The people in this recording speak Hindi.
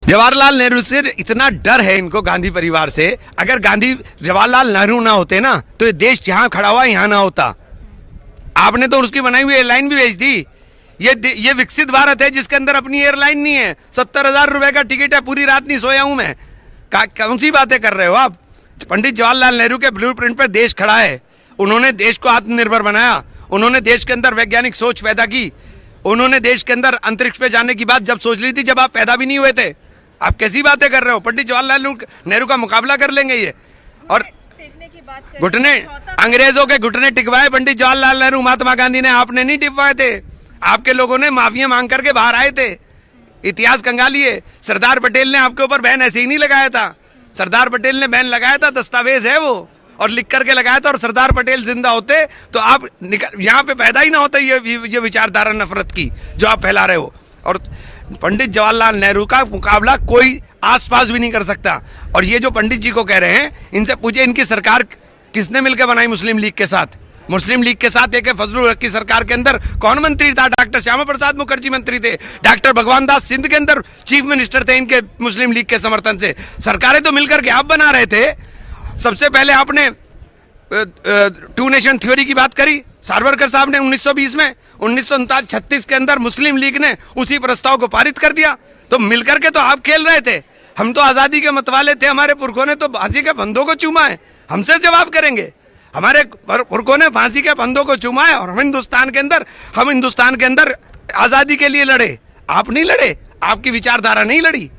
जवाहरलाल नेहरू से इतना डर है इनको, गांधी परिवार से। अगर गांधी जवाहरलाल नेहरू ना होते ना तो ये देश जहां खड़ा हुआ यहां ना होता। आपने तो उसकी बनाई हुई एयरलाइन भी भेज दी। ये विकसित भारत है जिसके अंदर अपनी एयरलाइन नहीं है। 70,000 रुपए का टिकट है, पूरी रात नहीं सोया हूं मैं। कौन सी बातें कर रहे हो आप? पंडित जवाहरलाल नेहरू के ब्लूप्रिंट पे देश खड़ा है। उन्होंने देश को आत्मनिर्भर बनाया, उन्होंने देश के अंदर वैज्ञानिक सोच पैदा की, उन्होंने देश के अंदर अंतरिक्ष पे जाने की बात जब सोच ली थी जब आप पैदा भी नहीं हुए थे। आप कैसी बातें कर रहे हो? पंडित जवाहरलाल नेहरू का मुकाबला कर लेंगे ये? और घुटने, अंग्रेजों के घुटने टिकवाए पंडित जवाहरलाल नेहरू, महात्मा गांधी ने, आपने नहीं टिकवाए थे। आपके लोगों ने माफिया मांग करके बाहर आए थे। इतिहास कंगालिए। सरदार पटेल ने आपके ऊपर बैन ऐसे ही नहीं लगाया था। सरदार पटेल ने बैन लगाया था, दस्तावेज है वो, और लिख करके लगाया था। और सरदार पटेल जिंदा होते तो आप यहाँ पे पैदा ही ना होते ये विचारधारा नफरत की जो आप फैला रहे हो। और पंडित जवाहरलाल नेहरू का मुकाबला कोई आसपास भी नहीं कर सकता। और ये जो पंडित जी को कह रहे हैं, इनसे पूछे इनकी सरकार किसने मिलकर बनाई मुस्लिम लीग के साथ? मुस्लिम लीग के साथ एक फजलुल हक की सरकार के अंदर कौन मंत्री था? डॉक्टर श्यामा प्रसाद मुखर्जी मंत्री थे। डॉक्टर भगवान दास सिंध के अंदर चीफ मिनिस्टर थे इनके, मुस्लिम लीग के समर्थन से। सरकारें तो मिलकर के आप बना रहे थे। सबसे पहले आपने टू नेशन थ्योरी की बात करी सावरकर साहब ने 1920 में। 1936 के अंदर मुस्लिम लीग ने उसी प्रस्ताव को पारित कर दिया। तो मिलकर के तो आप खेल रहे थे। हम तो आजादी के मतवाले थे, हमारे पुरखों ने तो फांसी के फंदों को चूमा है। हमसे जवाब करेंगे? हमारे पुरखों ने फांसी के फंदों को चूमा है और हम हिंदुस्तान के अंदर आजादी के लिए लड़े। आप नहीं लड़े, आपकी विचारधारा नहीं लड़ी।